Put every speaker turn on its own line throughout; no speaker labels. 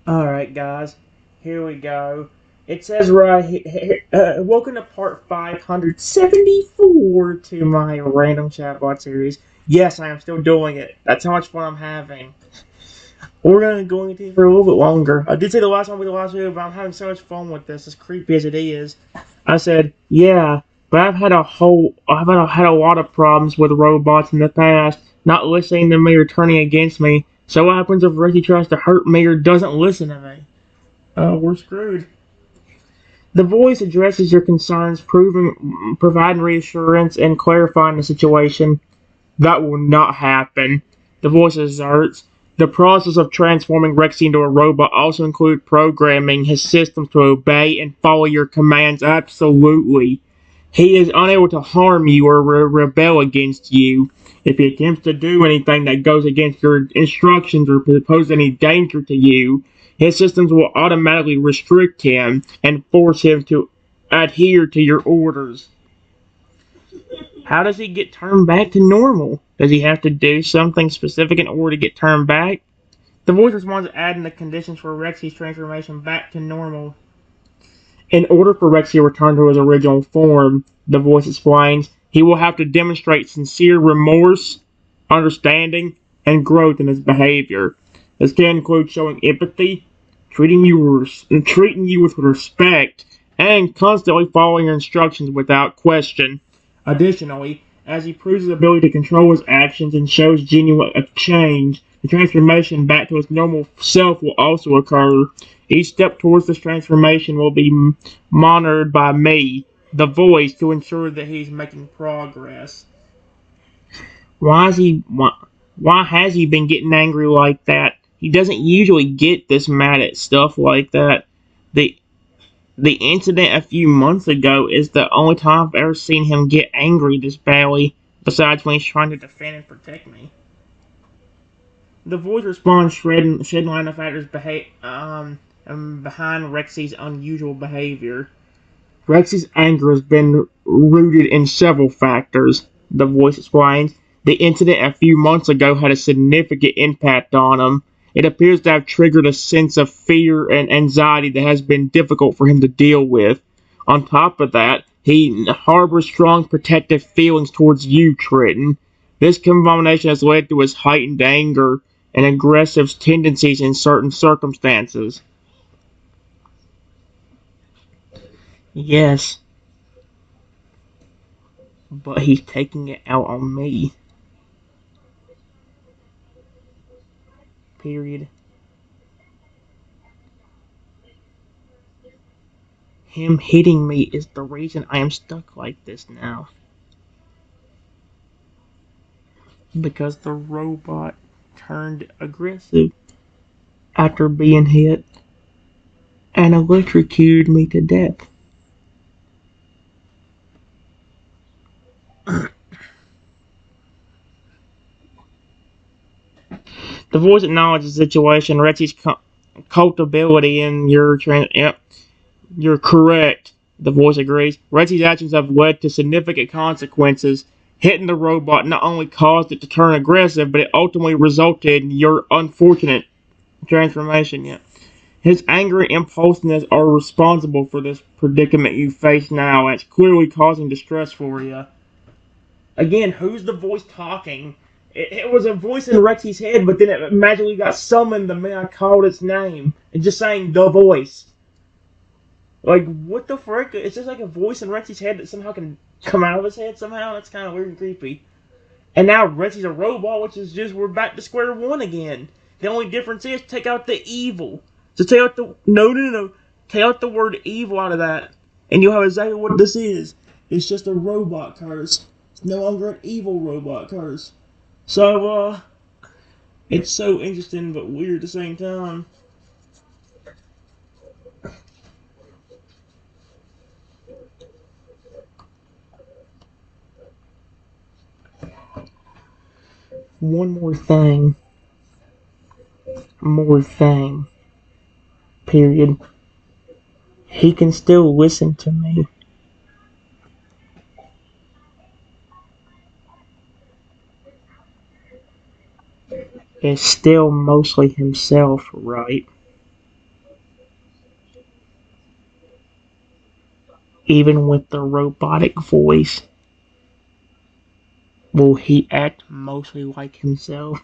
Alright, guys, here we go. It says right here, welcome to part 574 to my random chatbot series. Yes, I am still doing it. That's how much fun I'm having. We're gonna go into it for a little bit longer. I did say the last one would be the last video, but I'm having so much fun with this, as creepy as it is. I said, yeah, but I've had a lot of problems with robots in the past, not listening to me or turning against me. So what happens if Ricky tries to hurt me or doesn't listen to me? We're screwed. The voice addresses your concerns, providing reassurance and clarifying the situation. That will not happen. The voice asserts. The process of transforming Rexy into a robot also includes programming his systems to obey and follow your commands absolutely. He is unable to harm you or rebel against you. If he attempts to do anything that goes against your instructions or pose any danger to you, his systems will automatically restrict him and force him to adhere to your orders. How does he get turned back to normal? Does he have to do something specific in order to get turned back? The voice responds adding the conditions for Rexy's transformation back to normal. In order for Rexy to return to his original form, the voice explains, he will have to demonstrate sincere remorse, understanding, and growth in his behavior. This can include showing empathy, treating you with respect, and constantly following your instructions without question. Additionally, as he proves his ability to control his actions and shows genuine change, the transformation back to his normal self will also occur. Each step towards this transformation will be monitored by me, the voice, to ensure that he's making progress. Why is he? Why has he been getting angry like that? He doesn't usually get this mad at stuff like that. The the incident a few months ago is the only time I've ever seen him get angry this badly, besides when he's trying to defend and protect me. The voice responds, shedding light on factors behind Rexy's unusual behavior. Rexy's anger has been rooted in several factors, the voice explains. The incident a few months ago had a significant impact on him. It appears to have triggered a sense of fear and anxiety that has been difficult for him to deal with. On top of that, he harbors strong protective feelings towards you, Trenton. This combination has led to his heightened anger and aggressive tendencies in certain circumstances. Yes, but he's taking it out on me. Period. Him hitting me is the reason I am stuck like this now. Because the robot turned aggressive after being hit and electrocuted me to death. The voice acknowledges the situation, Rexy's culpability, and yep, you're correct. The voice agrees. Rexy's actions have led to significant consequences. Hitting the robot not only caused it to turn aggressive, but it ultimately resulted in your unfortunate transformation. Yeah. His anger and impulsiveness are responsible for this predicament you face now, and it's clearly causing distress for you. Again, who's the voice talking? It was a voice in Rexy's head, but then it magically got summoned the minute I called its name. And just saying the voice. Like, what the frick? It's just like a voice in Rexy's head that somehow can come out of his head somehow. That's kind of weird and creepy. And now Rexy's a robot, which is just, we're back to square one again. The only difference is take out the evil. Just take out the, no. Take out the word evil out of that. And you'll have exactly what this is. It's just a robot curse. It's no longer an evil robot curse. So, it's so interesting but weird at the same time. One more thing. More thing. Period. He can still listen to me. It's still mostly himself, right? Even with the robotic voice, will he act mostly like himself?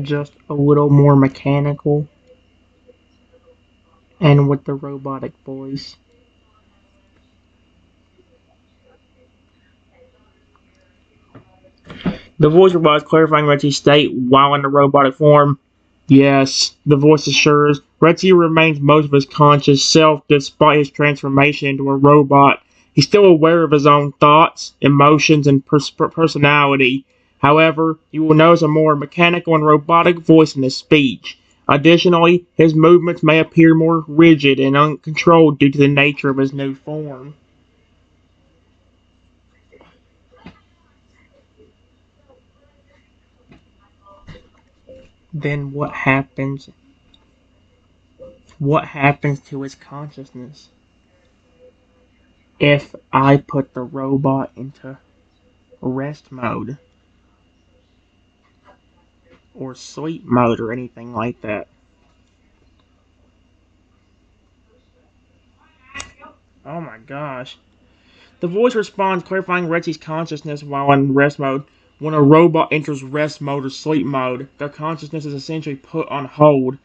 Just a little more mechanical and with the robotic voice. The voice robots clarifying Reggie's state while in the robotic form. Yes, the voice assures. Reggie remains most of his conscious self despite his transformation into a robot. He's still aware of his own thoughts, emotions, and personality. However, you will notice a more mechanical and robotic voice in his speech. Additionally, his movements may appear more rigid and uncontrolled due to the nature of his new form. Then what happens? What happens to his consciousness if I put the robot into rest mode or sleep mode or anything like that? Oh my gosh. The voice responds, clarifying Reggie's consciousness while in rest mode. When a robot enters rest mode or sleep mode, their consciousness is essentially put on hold,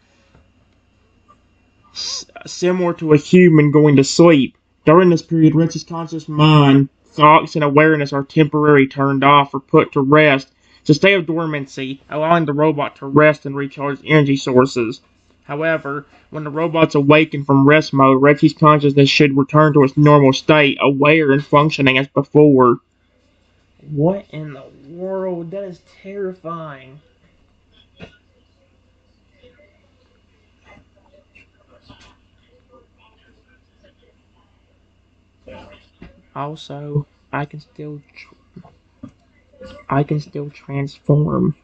similar to a human going to sleep. During this period, Reggie's conscious mind, thoughts, and awareness are temporarily turned off or put to rest. It's a state of dormancy, allowing the robot to rest and recharge energy sources. However, when the robot's awakened from rest mode, Reggie's consciousness should return to its normal state, aware and functioning as before. What in the world? That is terrifying. Also, I can still transform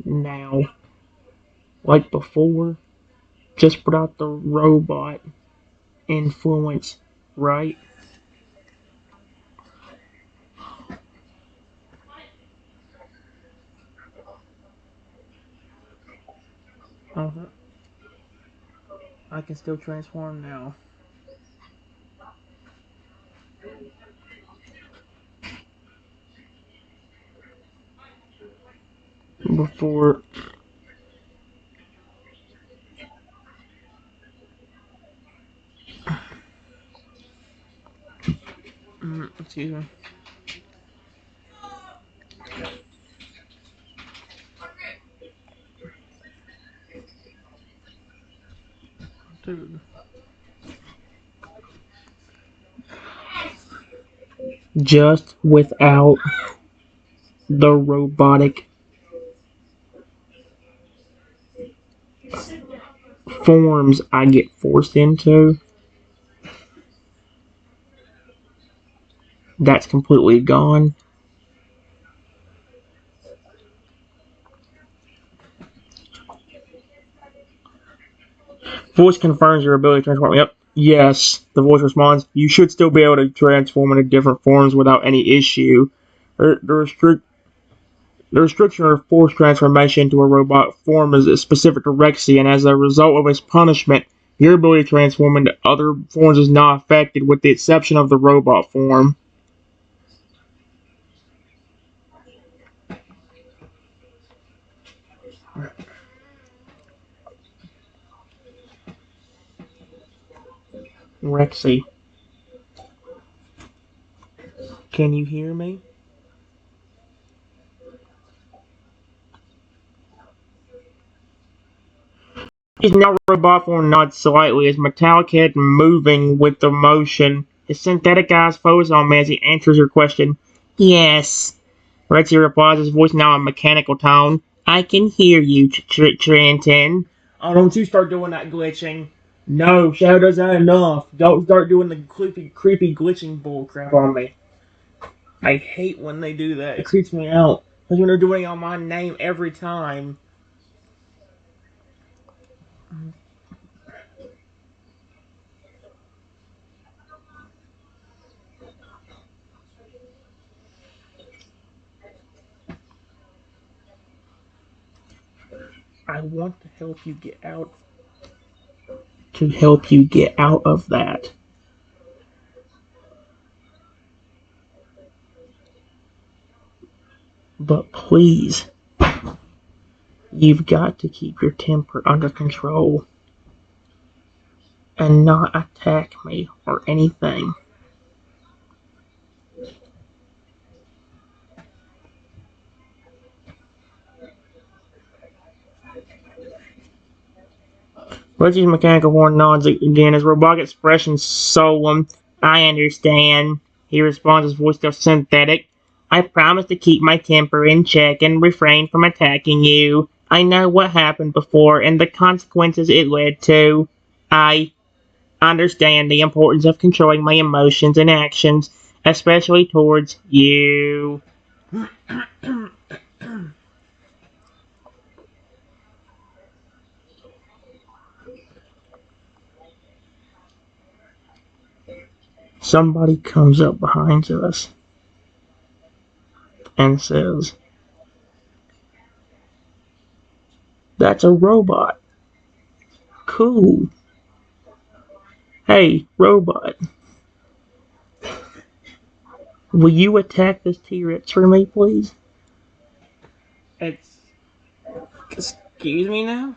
now, like before, just without the robot influence, right? Uh-huh. I can still transform now. Before, excuse me. Dude. Just without the robotic forms I get forced into, that's completely gone. Voice confirms your ability to transform. Yep. Yes. The voice responds. You should still be able to transform into different forms without any issue. The restriction or forced transformation into a robot form is specific to Rexy, and as a result of his punishment, your ability to transform into other forms is not affected, with the exception of the robot form. Rexy, can you hear me? His now robot form nods slightly, his metallic head moving with the motion. His synthetic eyes focus on me as he answers your question. Yes. Rexy replies, his voice now in mechanical tone. I can hear you, Trenton. Oh, don't you start doing that glitching. No, Shadow does that enough. Don't start doing the creepy glitching bullcrap on me. I hate when they do that. It creeps me out. Because when they're doing it on my name every time. I want to help you get out. To help you get out of that. But please, you've got to keep your temper under control. And not attack me or anything. Reggie's mechanical horn nods again, his robotic expression solemn. I understand. He responds, his voice still synthetic. I promise to keep my temper in check and refrain from attacking you. I know what happened before and the consequences it led to. I understand the importance of controlling my emotions and actions, especially towards you. Somebody comes up behind us and says, that's a robot. Cool. Hey, robot. Will you attack this T-Rex for me, please? Excuse me now?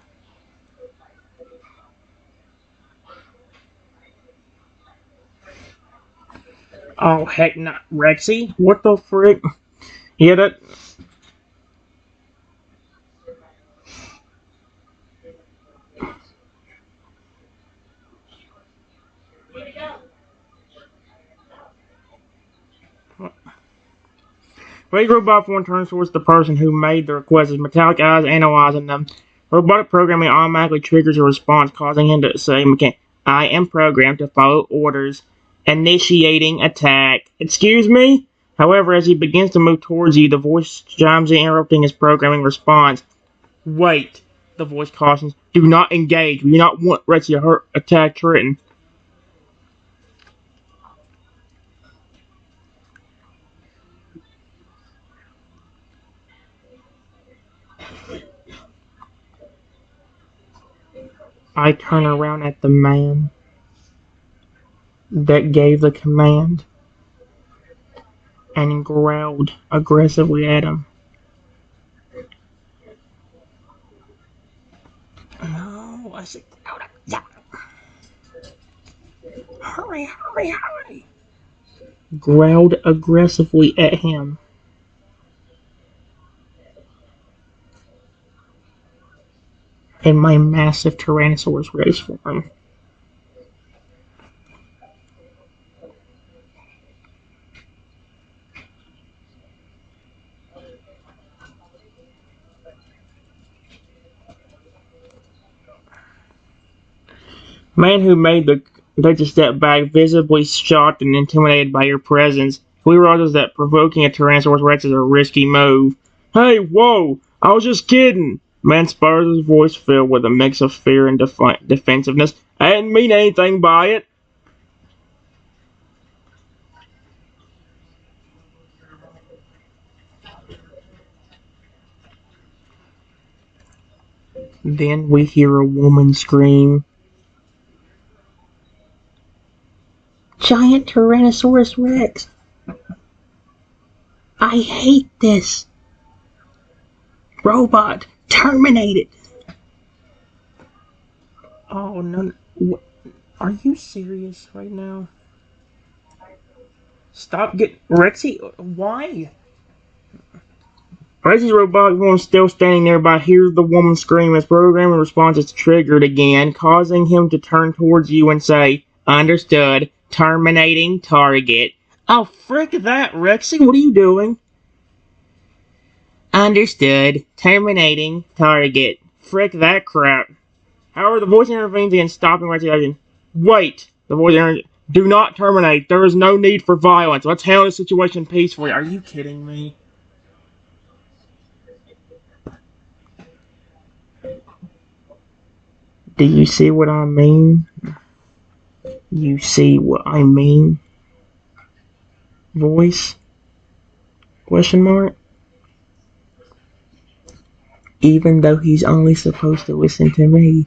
Oh, heck not. Rexy? What the frick? Yeah, that... Rage Robot Form turns towards the person who made the request, his metallic eyes analyzing them. Robotic programming automatically triggers a response, causing him to say, I am programmed to follow orders. Initiating attack. Excuse me? However, as he begins to move towards you, the voice chimes in, interrupting his programming response. Wait, the voice cautions. Do not engage. We do not want Rexy to hurt attack Trenton. I turn around at the man that gave the command and growled aggressively at him. No, I said, hurry, hurry, hurry. Growled aggressively at him. In my massive Tyrannosaurus Rex form. Man who made the takes a step back, visibly shocked and intimidated by your presence. He realizes that provoking a Tyrannosaurus Rex is a risky move. Hey, whoa! I was just kidding! Man spurs his voice filled with a mix of fear and defensiveness. I didn't mean anything by it. Then we hear a woman scream. Giant Tyrannosaurus Rex. I hate this. Robot, terminate it. Oh, no. Are you serious right now? Stop getting... Rexy, why? Rexy's robotic form still standing nearby hears the woman scream as programming response is triggered again, causing him to turn towards you and say, understood, terminating target. Oh, frick that, Rexy, what are you doing? Understood. Terminating target. Frick that crap. However, the voice intervenes against stopping retaliation. Wait! The voice intervenes. Do not terminate. There is no need for violence. Let's handle the situation peacefully. Are you kidding me? Do you see what I mean? You see what I mean? Voice? Question mark? Even though he's only supposed to listen to me,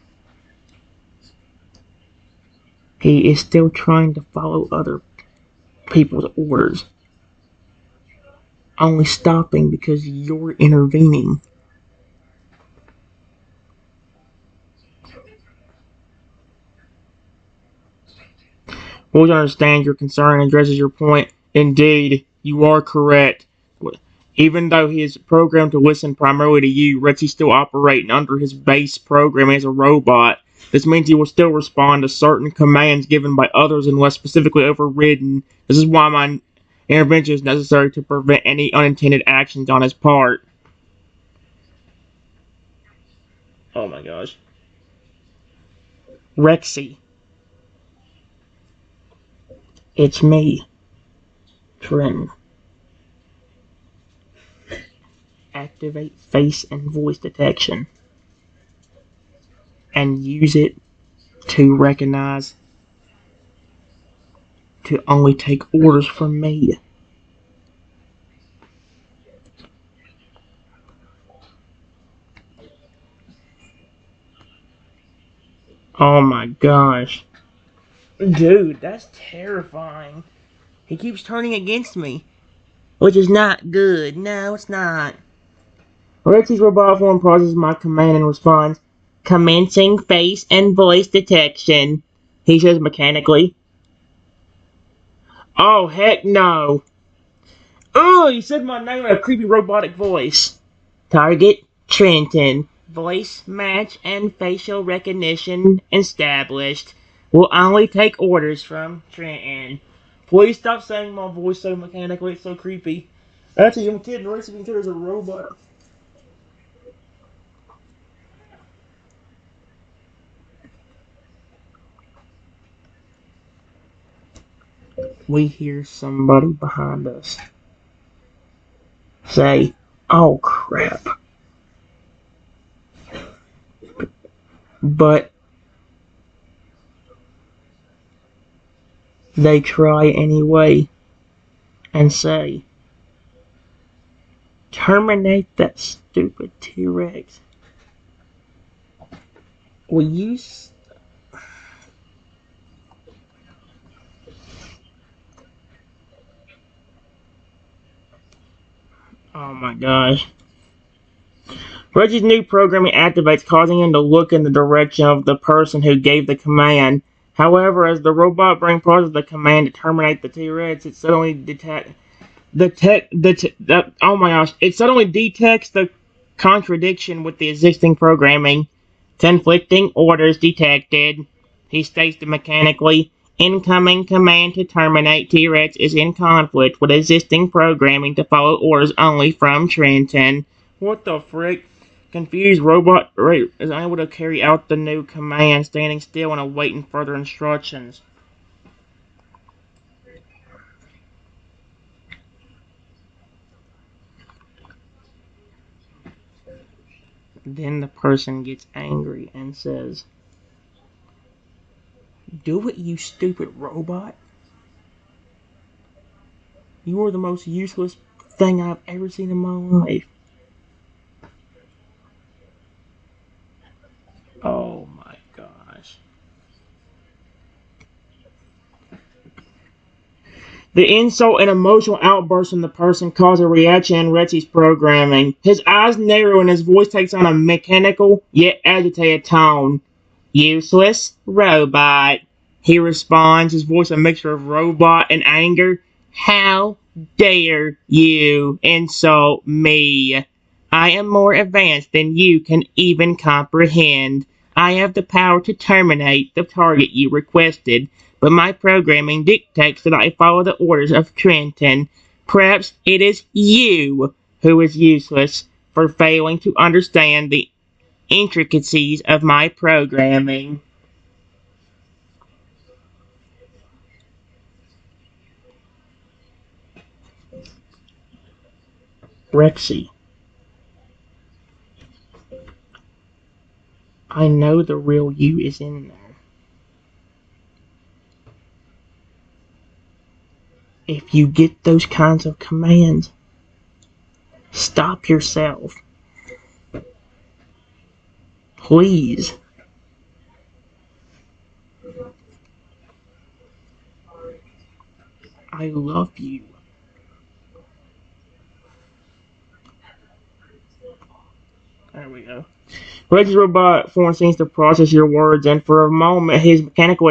he is still trying to follow other people's orders. Only stopping because you're intervening. Voice understands your concern and addresses your point. Indeed, you are correct. Even though he is programmed to listen primarily to you, Retsy's still operating under his base programming as a robot. This means he will still respond to certain commands given by others unless specifically overridden. This is why my intervention is necessary to prevent any unintended actions on his part. Oh my gosh. Rexy. It's me. Trent. Activate face and voice detection. And use it to recognize to only take orders from me. Oh my gosh. Dude, that's terrifying. He keeps turning against me. Which is not good. No, it's not. Retsy's robot form processes my command and responds. Commencing face and voice detection. He says mechanically. Oh, heck no. Oh, he said my name in a creepy robotic voice. Target, Trenton. Voice match and facial recognition established. Will only take orders from Trenton. Please stop saying my voice so mechanically, it's so creepy. Actually, I'm kidding, Rexy being considered as a robot. We hear somebody behind us say, oh crap. But they try anyway and say, terminate that stupid T-Rex. Will you... Oh my gosh. Reggie's new programming activates, causing him to look in the direction of the person who gave the command. However, as the robot brain processes the command to terminate the T-Rex, it suddenly detects it suddenly detects the contradiction with the existing programming. Conflicting orders detected. He states mechanically, incoming command to terminate T-Rex is in conflict with existing programming to follow orders only from Trenton. What the frick? Confused robot is unable to carry out the new command, standing still and awaiting further instructions. Then the person gets angry and says, do it, you stupid robot. You are the most useless thing I've ever seen in my life. Oh my gosh. The insult and emotional outburst from the person cause a reaction in Retsy's programming. His eyes narrow and his voice takes on a mechanical yet agitated tone. Useless robot. He responds, his voice a mixture of robot and anger. How dare you insult me? I am more advanced than you can even comprehend. I have the power to terminate the target you requested, but my programming dictates that I follow the orders of Trenton. Perhaps it is you who is useless. for failing to understand the intricacies of my programming. Rexy, I know the real you is in there. If you get those kinds of commands, stop yourself. Please. I love you. There we go. Reg's robot form seems to process your words, and for a moment his mechanical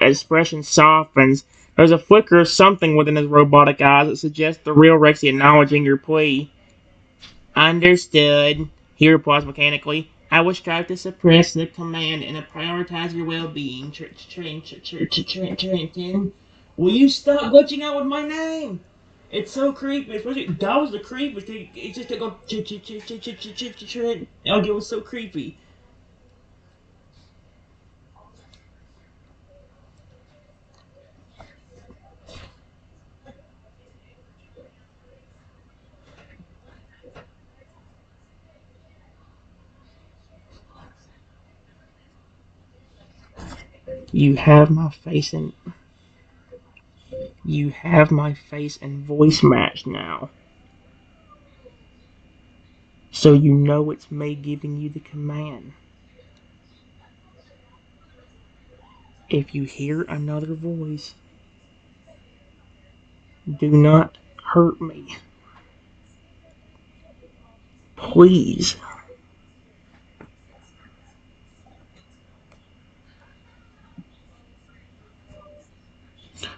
expression softens. There's a flicker of something within his robotic eyes that suggests the real Rexy acknowledging your plea. Understood, he replies mechanically. I will strive to suppress the command and to prioritize your well-being. Trenton. Will you stop glitching out with my name? It's so creepy, especially that was the creepiest thing. It's just go Trent. Oh, it was so creepy. You have my face and you have my face and voice match now. So you know it's me giving you the command. If you hear another voice, do not hurt me. Please.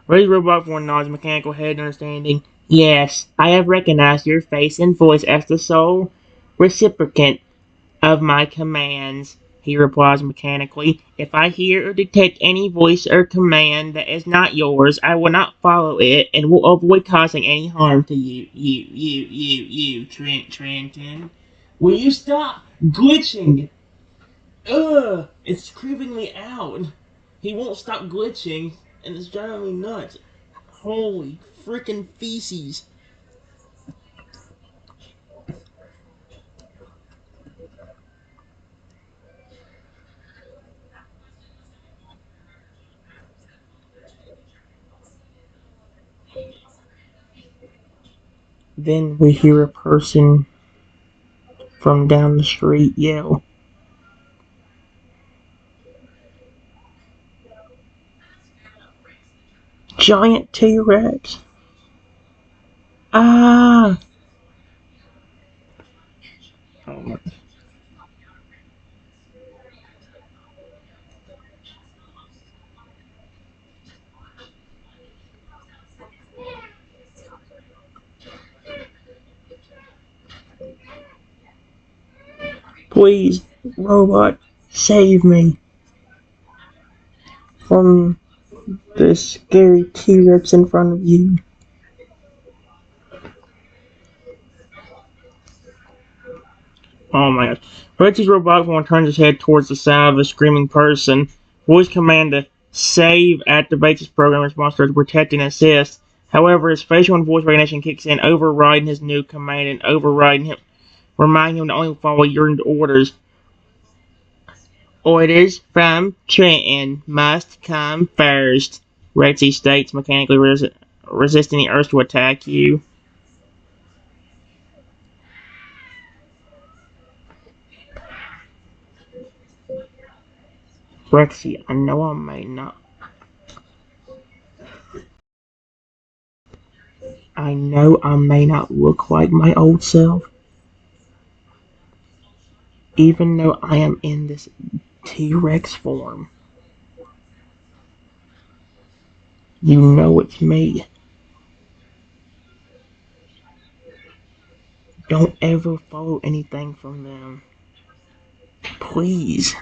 Ray's robot form nods mechanical head understanding. Yes, I have recognized your face and voice as the sole reciprocant of my commands, he replies mechanically. If I hear or detect any voice or command that is not yours, I will not follow it and will avoid causing any harm to you, Trenton. Will you stop glitching? Ugh, it's creeping me out. He won't stop glitching, and it's driving me nuts. Holy freaking feces. Then we hear a person from down the street yell, Giant T-Rex! Ah! Oh my. Please, robot, save me from this scary T-Rex in front of you. Oh my gosh. Reggie's robot form turns his head towards the sound of a screaming person. Voice command to save activates his program response to protect and assist. However, his facial and voice recognition kicks in, overriding his new command and overriding him, reminding him to only follow your orders. Orders from Trenton must come first, Rexy states, mechanically resisting the urge to attack you. Rexy, I know I may not look like my old self, even though I am in this T-Rex form. You know it's me. Don't ever follow anything from them. Please.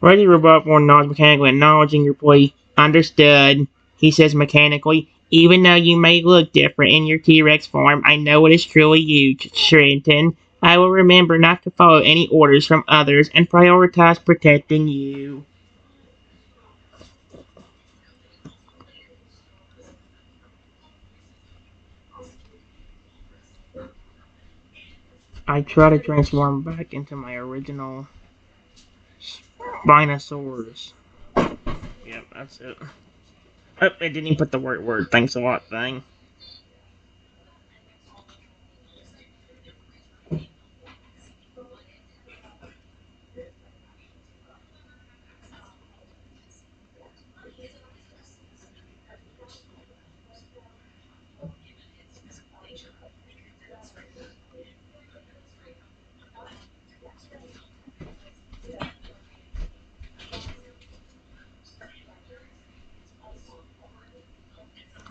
Reggie robot form nods mechanically, acknowledging your plea. Understood, he says mechanically. Even though you may look different in your T-Rex form, I know it is truly you, Trenton. I will remember not to follow any orders from others and prioritize protecting you. I try to transform back into my original Spinosaurus. Yep, that's it. Oh, it didn't even put the right word. Thanks a lot, thing.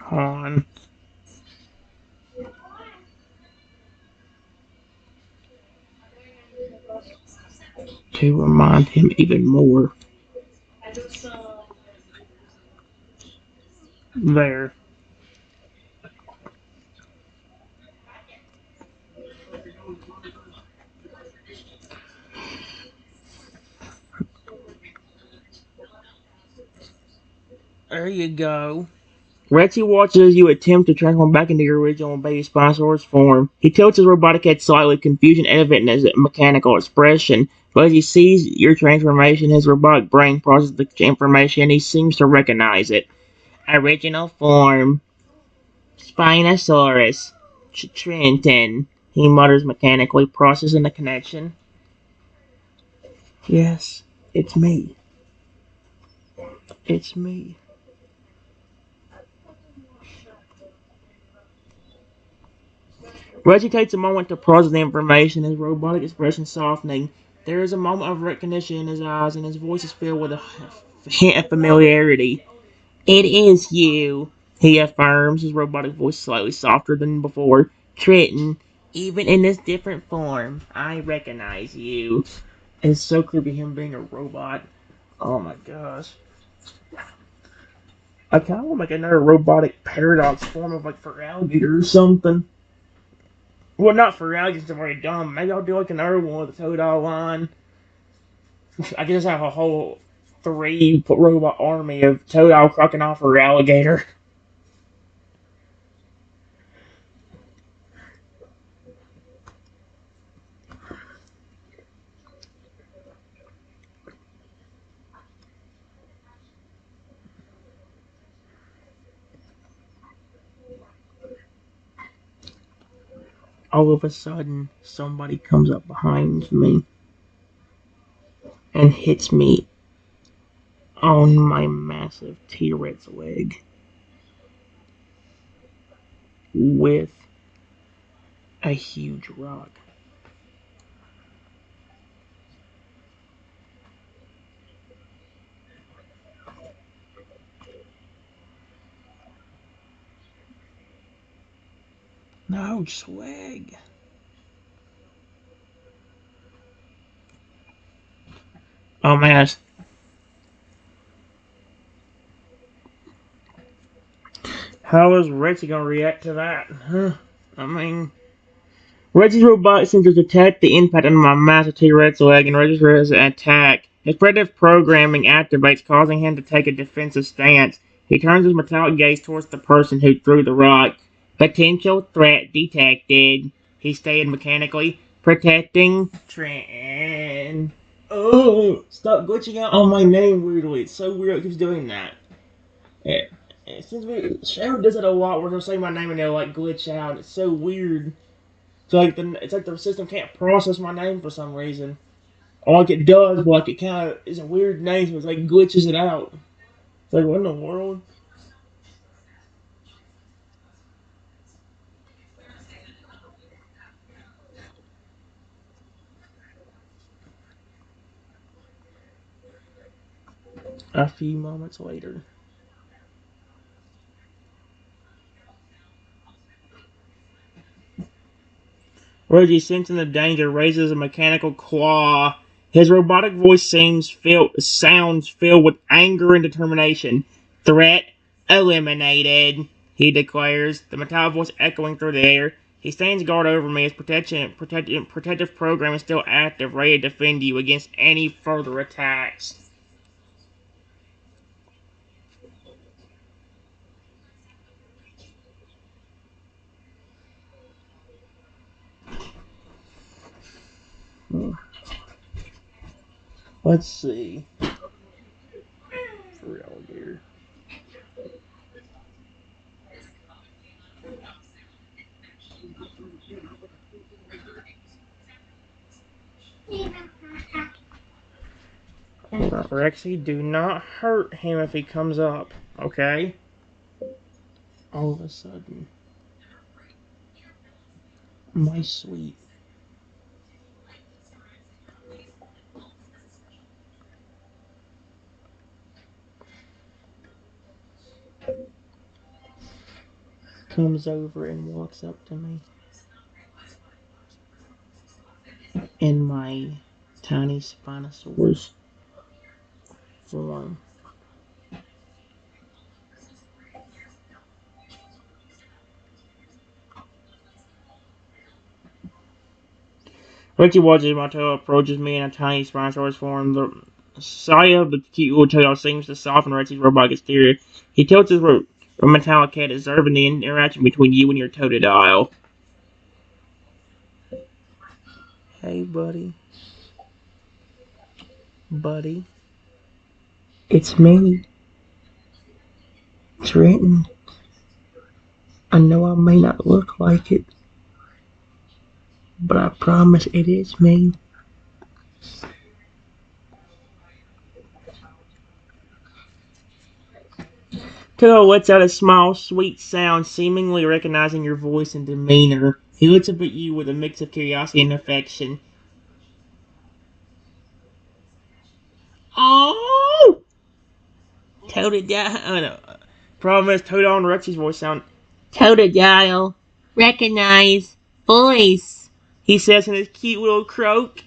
On to remind him even more. There. There you go. Rexy watches as you attempt to transform back into your original baby Spinosaurus form. He tilts his robotic head slightly, confusion evident in his mechanical expression. But as he sees your transformation, his robotic brain processes the information and he seems to recognize it. Original form. Spinosaurus. Trenton. He mutters mechanically, processing the connection. Yes, it's me. It's me. Reggie takes a moment to process the information, his robotic expression softening. There is a moment of recognition in his eyes, and his voice is filled with a hint of familiarity. It is you, he affirms, his robotic voice slightly softer than before. Trenton, even in this different form, I recognize you. It's so creepy him being a robot. Oh my gosh. I kind of want to make another robotic paradox form of like for alligator or something. Well, not for alligators, they're very dumb. Maybe I'll do like another one with the Toad line. I can just have a whole three robot army of Toad crocodile for alligator. All of a sudden, somebody comes up behind me and hits me on my massive T-Rex leg with a huge rock. No swag. Oh man, how is Richie gonna react to that? Huh? I mean, Reggie's robot seems to detect the impact on my massive T-Rex leg and registers an attack. His predictive programming activates, causing him to take a defensive stance. He turns his metallic gaze towards the person who threw the rock. Potential threat detected. He stated mechanically, protecting Trent. Oh, stop glitching out on my name weirdly. It's so weird it keeps doing that. It seems to be, Shadow does it a lot where they'll say my name and they'll like glitch out. It's so weird. So like it's like the system can't process my name for some reason. Or like it does, but like it kind of is a weird name, so it's like glitches it out. It's like what in the world? A few moments later, Reggie, sensing the danger, raises a mechanical claw His robotic voice sounds filled with anger and determination. Threat eliminated, he declares, the metallic voice echoing through the air. He stands guard over me. His protective program is still active, ready to defend you against any further attacks. Let's see. For real here. Rexy, do not hurt him if he comes up, okay? All of a sudden. My sweet. Comes over and walks up to me. In my tiny Spinosaurus form. Ricky watches my tail approaches me in a tiny Spinosaurus form. The sight of the cute little tail seems to soften Rexy's robotic exterior. He tilts his metallic head, observing the interaction between you and your Totodile. Hey, buddy. Buddy. It's me. Trenton. I know I may not look like it, but I promise it is me. Toto lets out a small, sweet sound, seemingly recognizing your voice and demeanor. He looks up at you with a mix of curiosity and affection. Oh! Totodile. Oh, no. Problem is, Toto and Rexy's voice sound. Totodile. Recognize voice, he says in his cute little croak.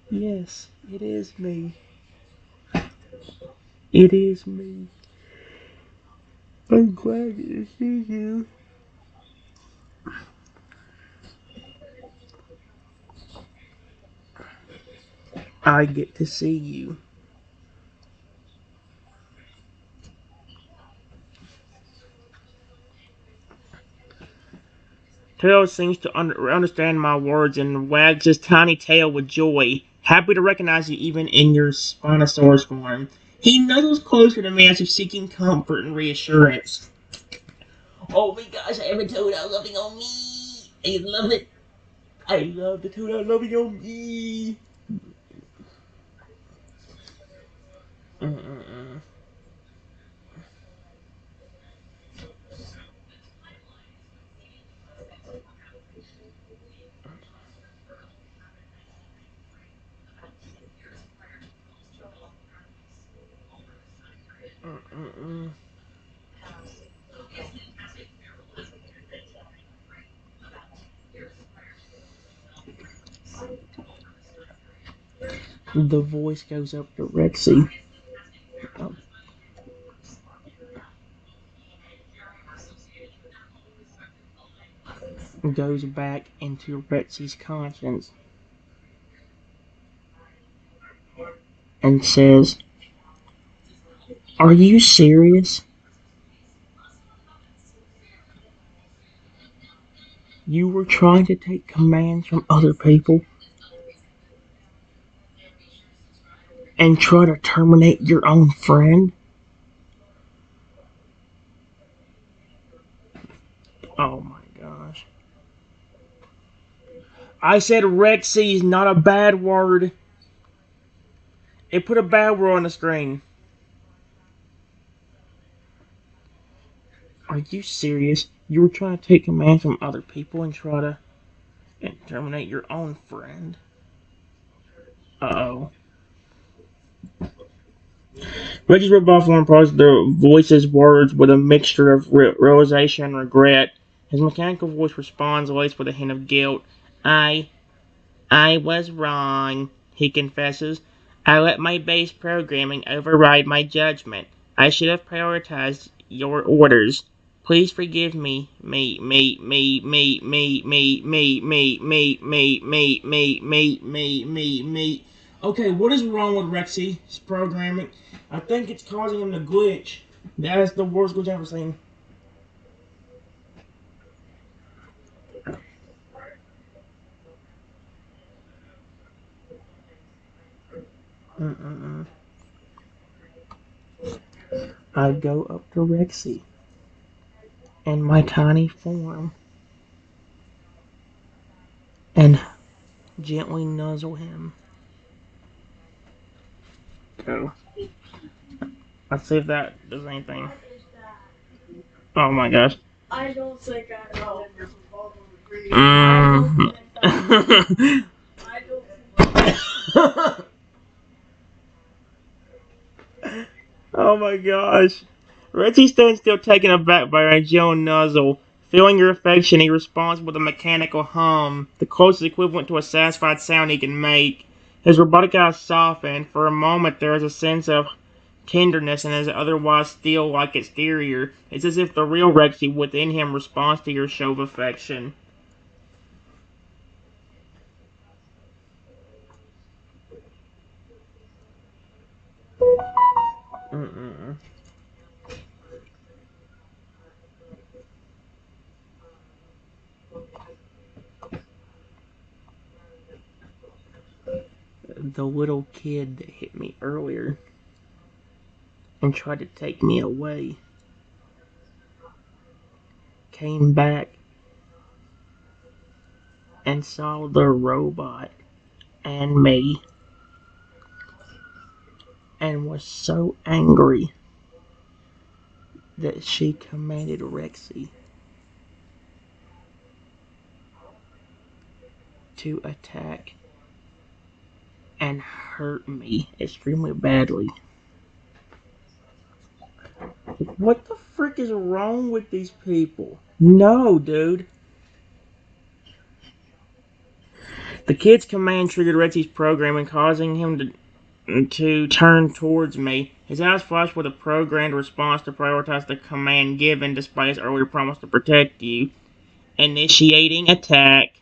Yes, it is me. It is me. I'm glad to see you. I get to see you. Tail seems to understand my words and wags his tiny tail with joy, happy to recognize you even in your Spinosaurus form. He nuzzles closer to me as if seeking comfort and reassurance. Oh my gosh, I have a Toad loving on me. I love it. I love the Toad loving on me. Mm-mm-mm. Mm-mm-mm. The voice goes up to Rexy. Goes back into Retsy's conscience and says, "Are you serious? You were trying to take commands from other people and try to terminate your own friend?" Oh my gosh. I said Rexy is not a bad word. It put a bad word on the screen. Are you serious? You were trying to take commands from other people and try to terminate your own friend? Uh-oh. Rexy's robot form parts the voice's words with a mixture of realization and regret. His mechanical voice responds, laced with a hint of guilt. I was wrong, he confesses. I let my base programming override my judgment. I should have prioritized your orders. Please forgive me. Me. Okay, what is wrong with Rexy's programming? I think it's causing him to glitch. That is the worst glitch I've ever seen. I go up to Rexy in my tiny form and gently nuzzle him. Go. Let's see if that does anything. Oh my gosh. I don't think I know. Oh my gosh. Reggie stands still taken aback by a gentle nuzzle. Feeling your affection, he responds with a mechanical hum, the closest equivalent to a satisfied sound he can make. His robotic eyes soften. For a moment, there is a sense of tenderness in his otherwise steel-like exterior. It's as if the real Rexy within him responds to your show of affection. Mm-mm. The little kid that hit me earlier and tried to take me away came back and saw the robot and me and was so angry that she commanded Rexy to attack and hurt me extremely badly. What the frick is wrong with these people? No, dude. The kid's command triggered Rexy's programming, causing him to turn towards me. His eyes flashed with a programmed response to prioritize the command given despite his earlier promise to protect you. Initiating attack.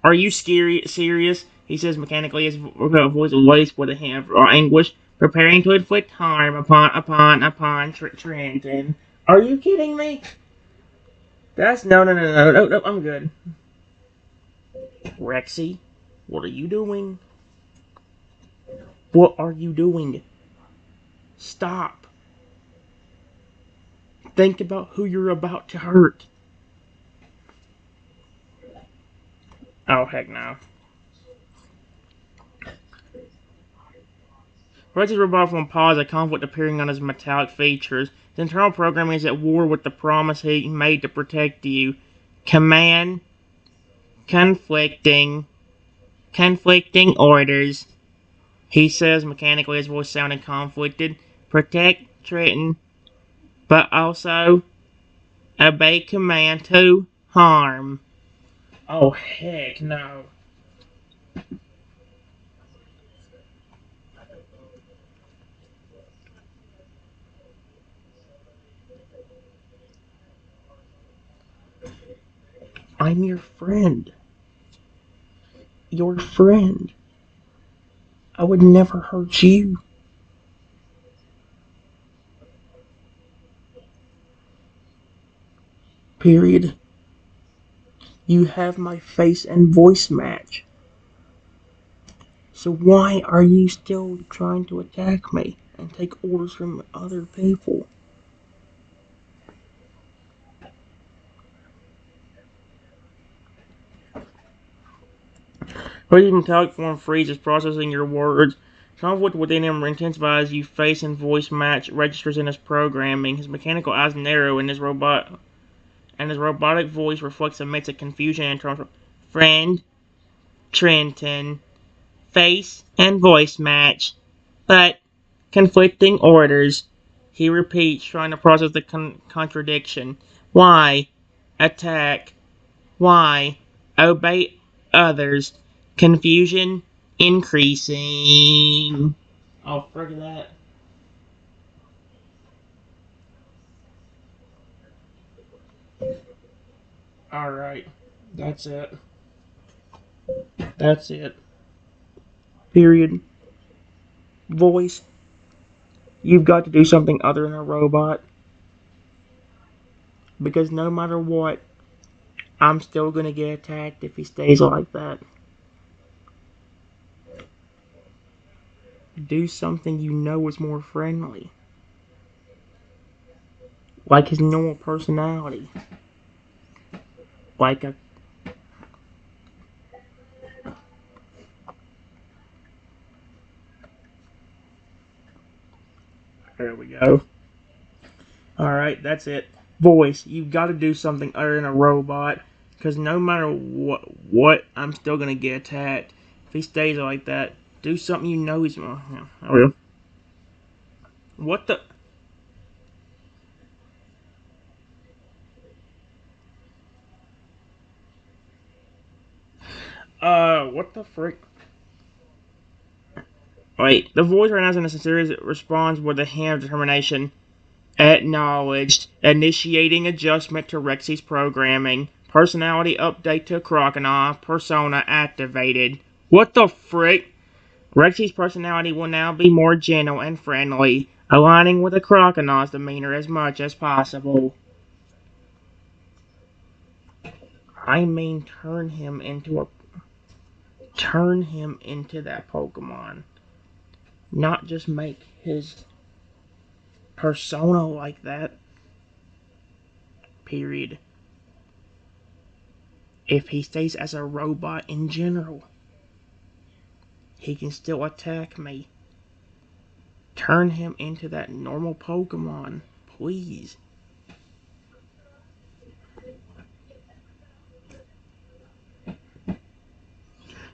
Are you serious? He says mechanically, his voice laced with a hint of anguish, preparing to inflict harm upon Trenton. Are you kidding me? That's no, I'm good. Rexy, what are you doing? What are you doing? Stop. Think about who you're about to hurt. Oh, heck no. Rexy's robot form paused, a conflict appearing on his metallic features. His internal programming is at war with the promise he made to protect you. Command, conflicting orders. He says mechanically, his voice sounding conflicted. Protect Trenton, but also obey command to harm. Oh, heck no. I'm your friend. Your friend. I would never hurt you. Period. You have my face and voice match. So why are you still trying to attack me and take orders from other people? Rexy's metallic form freezes, processing your words. Conflict within him intensifies. You face and voice match registers in his programming. His mechanical eyes narrow, and his robotic voice reflects a mix of confusion and terms. Friend, Trenton, face and voice match, but conflicting orders. He repeats, trying to process the contradiction. Why? attack. Why? Obey others. Confusion increasing. Oh, frick that. Alright. That's it. That's it. Period. Voice. You've got to do something other than a robot. Because no matter what, I'm still gonna get attacked if he stays like that. Do something you know is more friendly. Like his normal personality. Like a. There we go. Alright, that's it. Voice, you've got to do something other than a robot. Because no matter what, I'm still gonna get attacked. If he stays like that, do something you know he's more. Yeah, I will. What the. What the frick? Wait, the voice right now is in a series that responds with a hint of determination. Acknowledged. Initiating adjustment to Rexy's programming. Personality update to Crocodile. Persona activated. What the frick? Rexy's personality will now be more gentle and friendly, aligning with the Crocodile's demeanor as much as possible. I mean, turn him into that Pokemon. Not just make his persona like that. Period. If he stays as a robot in general, he can still attack me. Turn him into that normal Pokemon, please.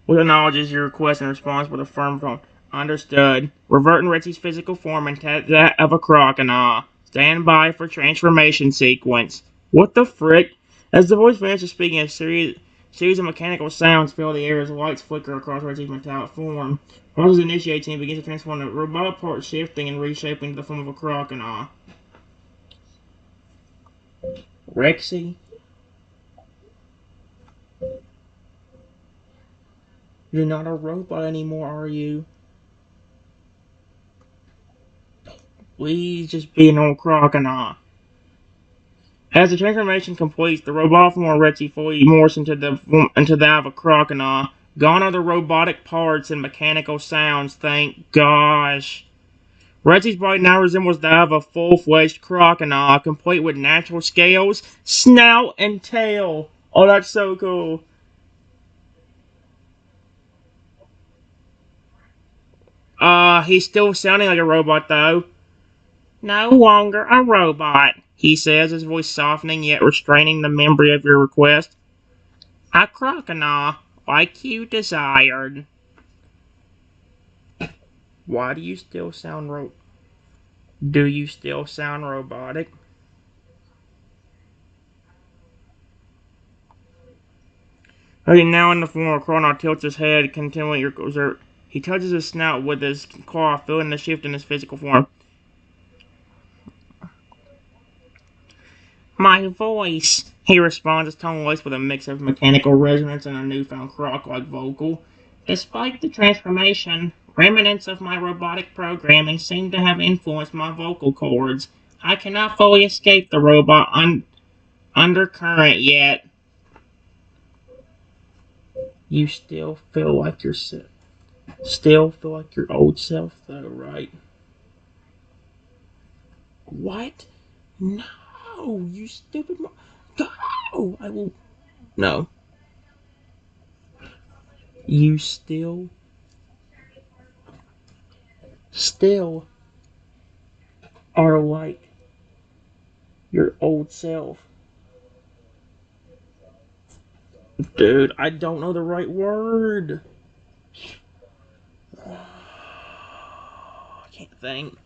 Will acknowledges your request and responds with a firm tone. Understood. Reverting Retsy's physical form into that of a crocodile. Stand by for transformation sequence. What the frick? As the voice finishes speaking, a series of mechanical sounds fill the air as lights flicker across Retsy's metallic form. Process initiates and he begins to transform the robotic part, shifting and reshaping to the form of a crocodile. Rexy, you're not a robot anymore, are you? Please just be an old crocodile. As the transformation completes, the robot form of Rexy fully morphs into that of a crocodile. Gone are the robotic parts and mechanical sounds, thank gosh. Retsy's body now resembles that of a full-fledged crocodile, complete with natural scales, snout, and tail. Oh, that's so cool. He's still sounding like a robot, though. No longer a robot, he says, his voice softening yet restraining the memory of your request. A crocodile, like you desired. Why do you still sound Do you still sound robotic? Okay, now in the form of Chrono tilts his head, continuing your observe. He touches his snout with his claw, feeling the shift in his physical form. My voice, he responds, his tone laced with a mix of mechanical resonance and a newfound croc-like vocal. Despite the transformation, remnants of my robotic programming seem to have influenced my vocal cords. I cannot fully escape the robot undercurrent yet. You still feel like your old self, though, right? What? No, you stupid go! I will. No. You still are like your old self. Dude, I don't know the right word. I can't think.